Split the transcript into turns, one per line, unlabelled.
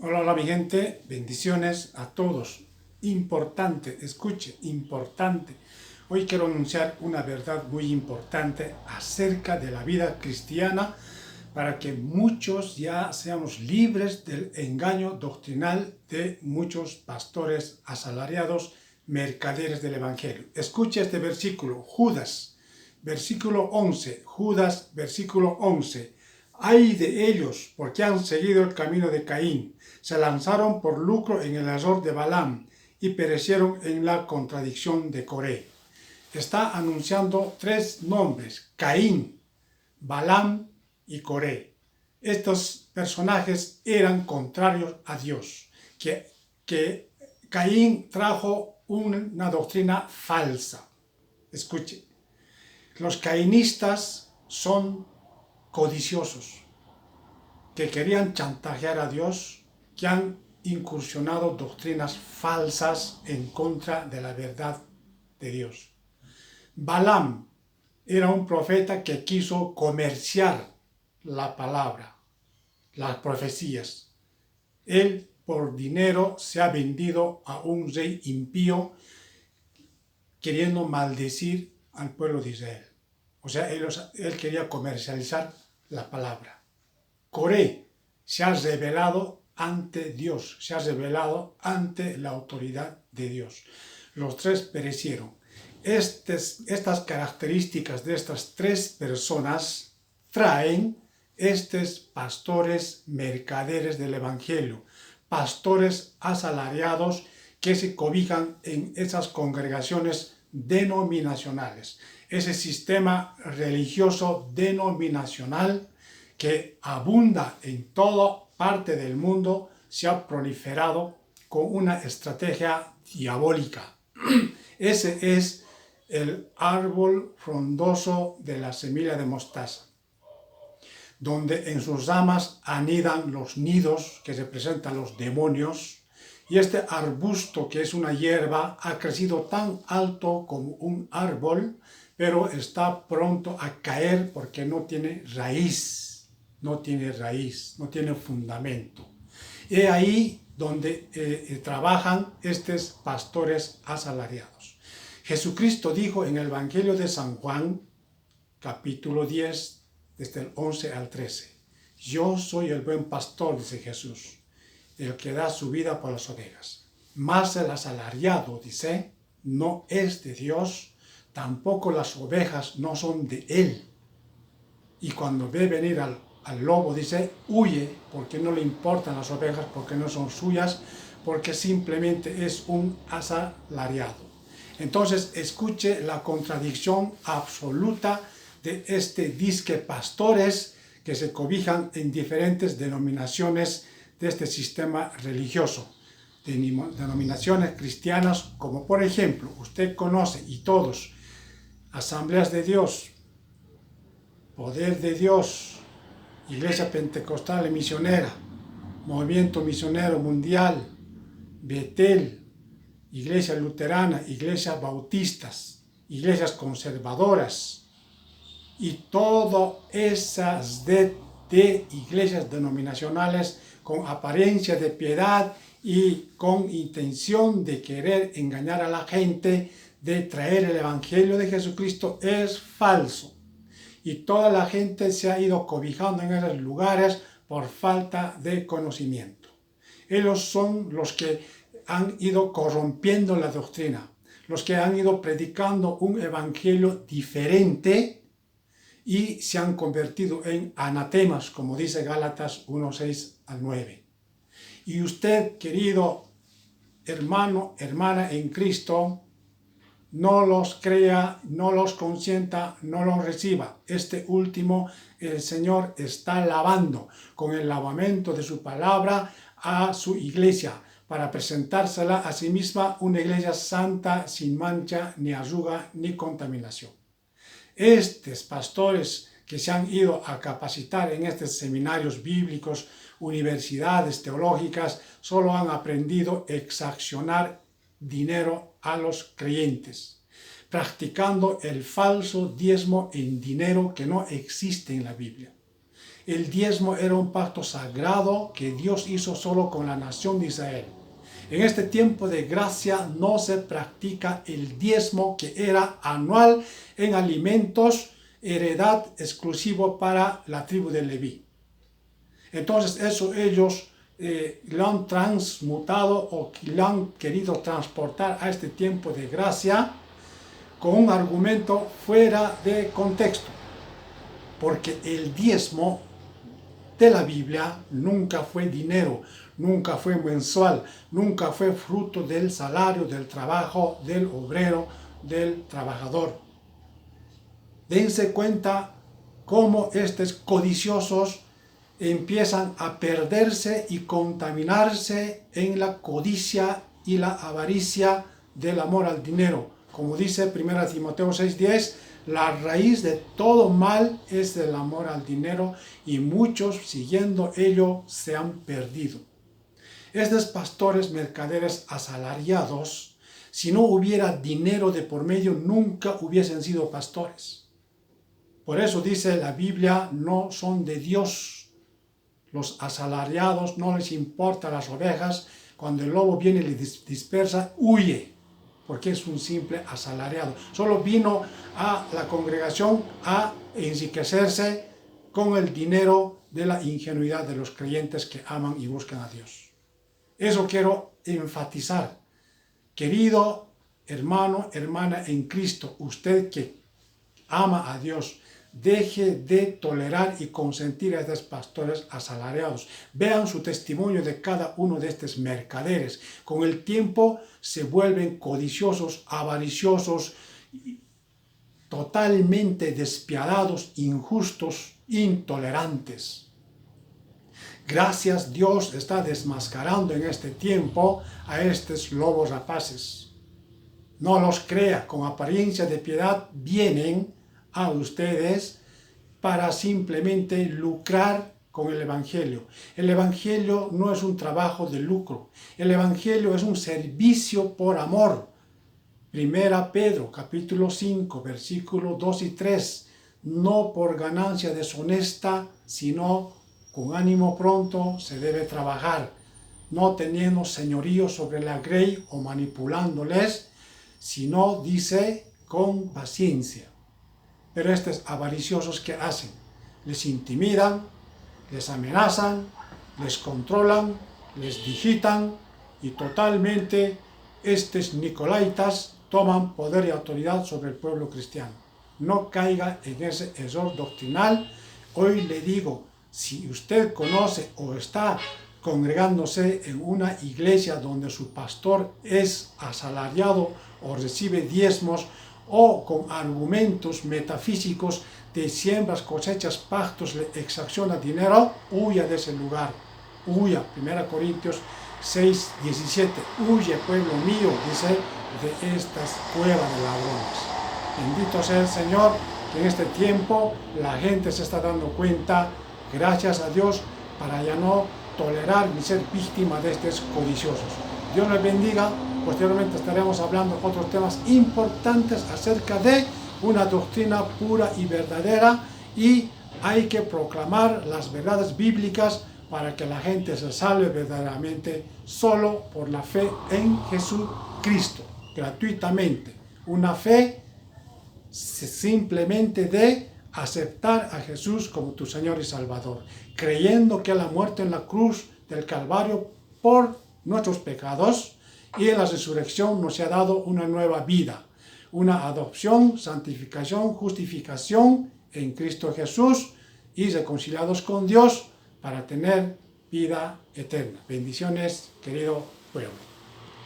Hola, hola mi gente, bendiciones a todos. Importante, escuche, importante. Hoy quiero anunciar una verdad muy importante acerca de la vida cristiana para que muchos ya seamos libres del engaño doctrinal de muchos pastores asalariados, mercaderes del Evangelio. Escuche este versículo, Judas, versículo 11, Judas, versículo 11. Ay de ellos, porque han seguido el camino de Caín, se lanzaron por lucro en el error de Balaam y perecieron en la contradicción de Coré. Está anunciando tres nombres: Caín, Balaam y Coré. Estos personajes eran contrarios a Dios, que Caín trajo una doctrina falsa. Escuche, los caínistas son codiciosos, que querían chantajear a Dios, que han incursionado doctrinas falsas en contra de la verdad de Dios. Balaam era un profeta que quiso comerciar la palabra, las profecías. Él por dinero se ha vendido a un rey impío queriendo maldecir al pueblo de Israel. O sea, él quería comercializar la palabra. Coré se ha revelado ante Dios, se ha revelado ante la autoridad de Dios. Los tres perecieron. Estas características de estas tres personas traen estos pastores mercaderes del Evangelio, pastores asalariados que se cobijan en esas congregaciones denominacionales, ese sistema religioso denominacional que abunda en toda parte del mundo, se ha proliferado con una estrategia diabólica. Ese es el árbol frondoso de la semilla de mostaza, donde en sus ramas anidan los nidos que representan los demonios, y este arbusto, que es una hierba, ha crecido tan alto como un árbol, pero está pronto a caer porque no tiene raíz, no tiene fundamento. Y ahí donde trabajan estos pastores asalariados. Jesucristo dijo en el Evangelio de San Juan, capítulo 10, desde el 11 al 13, yo soy el buen pastor, dice Jesús, el que da su vida por las ovejas. Mas el asalariado, dice, no es de Dios, tampoco las ovejas no son de él. Y cuando ve venir al lobo, dice, huye, porque no le importan las ovejas, porque no son suyas, porque simplemente es un asalariado. Entonces, escuche la contradicción absoluta de este disque pastores que se cobijan en diferentes denominaciones de este sistema religioso, denominaciones cristianas, como por ejemplo, usted conoce y todos, Asambleas de Dios, Poder de Dios, Iglesia Pentecostal y Misionera, Movimiento Misionero Mundial, Betel, Iglesia Luterana, Iglesias Bautistas, Iglesias Conservadoras y todas esas de iglesias denominacionales con apariencia de piedad y con intención de querer engañar a la gente, de traer el Evangelio de Jesucristo, es falso. Y toda la gente se ha ido cobijando en esos lugares por falta de conocimiento. Ellos son los que han ido corrompiendo la doctrina, los que han ido predicando un evangelio diferente y se han convertido en anatemas, como dice Gálatas 1, 6 al 9. Y usted, querido hermano, hermana en Cristo, no los crea, no los consienta, no los reciba. Este último, el Señor está lavando con el lavamiento de su palabra a su iglesia, para presentársela a sí misma una iglesia santa, sin mancha, ni arruga, ni contaminación. Estos pastores que se han ido a capacitar en estos seminarios bíblicos, universidades teológicas, solo han aprendido a exaccionar dinero a los creyentes, practicando el falso diezmo en dinero que no existe en la Biblia. El diezmo era un pacto sagrado que Dios hizo solo con la nación de Israel. En este tiempo de gracia no se practica el diezmo que era anual en alimentos, heredad exclusivo para la tribu de Leví. Entonces eso ellos lo han transmutado o lo han querido transportar a este tiempo de gracia con un argumento fuera de contexto. Porque el diezmo de la Biblia nunca fue dinero, nunca fue mensual, nunca fue fruto del salario, del trabajo, del obrero, del trabajador. Dense cuenta cómo estos codiciosos empiezan a perderse y contaminarse en la codicia y la avaricia del amor al dinero. Como dice 1 Timoteo 6:10, la raíz de todo mal es el amor al dinero y muchos siguiendo ello se han perdido. Estos pastores mercaderes asalariados, si no hubiera dinero de por medio, nunca hubiesen sido pastores. Por eso dice la Biblia, no son de Dios. Los asalariados no les importa las ovejas, cuando el lobo viene y les dispersa, huye, porque es un simple asalariado. Solo vino a la congregación a enriquecerse con el dinero de la ingenuidad de los creyentes que aman y buscan a Dios. Eso quiero enfatizar. Querido hermano, hermana en Cristo, usted que ama a Dios, deje de tolerar y consentir a estos pastores asalariados. Vean su testimonio de cada uno de estos mercaderes. Con el tiempo se vuelven codiciosos, avariciosos, totalmente despiadados, injustos, intolerantes. Gracias, Dios está desmascarando en este tiempo a estos lobos rapaces. No los crea, con apariencia de piedad vienen a ustedes para simplemente lucrar con el Evangelio. El Evangelio no es un trabajo de lucro. El Evangelio es un servicio por amor. 1 Pedro, capítulo 5, versículos 2 y 3. No por ganancia deshonesta, sino con ánimo pronto se debe trabajar, no teniendo señorío sobre la grey o manipulándoles, sino, dice, con paciencia. Pero estos avariciosos, ¿qué hacen? Les intimidan, les amenazan, les controlan, les digitan y totalmente estos nicolaitas toman poder y autoridad sobre el pueblo cristiano. No caiga en ese error doctrinal. Hoy le digo, si usted conoce o está congregándose en una iglesia donde su pastor es asalariado o recibe diezmos o con argumentos metafísicos de siembras, cosechas, pactos, le exacciona dinero, huya de ese lugar, huya. 1 Corintios 6:17, huye pueblo mío, dice, de estas cuevas de ladrones. Bendito sea el Señor, que en este tiempo la gente se está dando cuenta, gracias a Dios, para ya no tolerar ni ser víctima de estos codiciosos. Dios les bendiga. Posteriormente estaremos hablando de otros temas importantes acerca de una doctrina pura y verdadera, y hay que proclamar las verdades bíblicas para que la gente se salve verdaderamente solo por la fe en Jesucristo, gratuitamente. Una fe simplemente de aceptar a Jesús como tu Señor y Salvador, creyendo que Él ha muerto en la cruz del Calvario por nuestros pecados, y en la resurrección nos ha dado una nueva vida, una adopción, santificación, justificación en Cristo Jesús y reconciliados con Dios para tener vida eterna. Bendiciones, querido pueblo.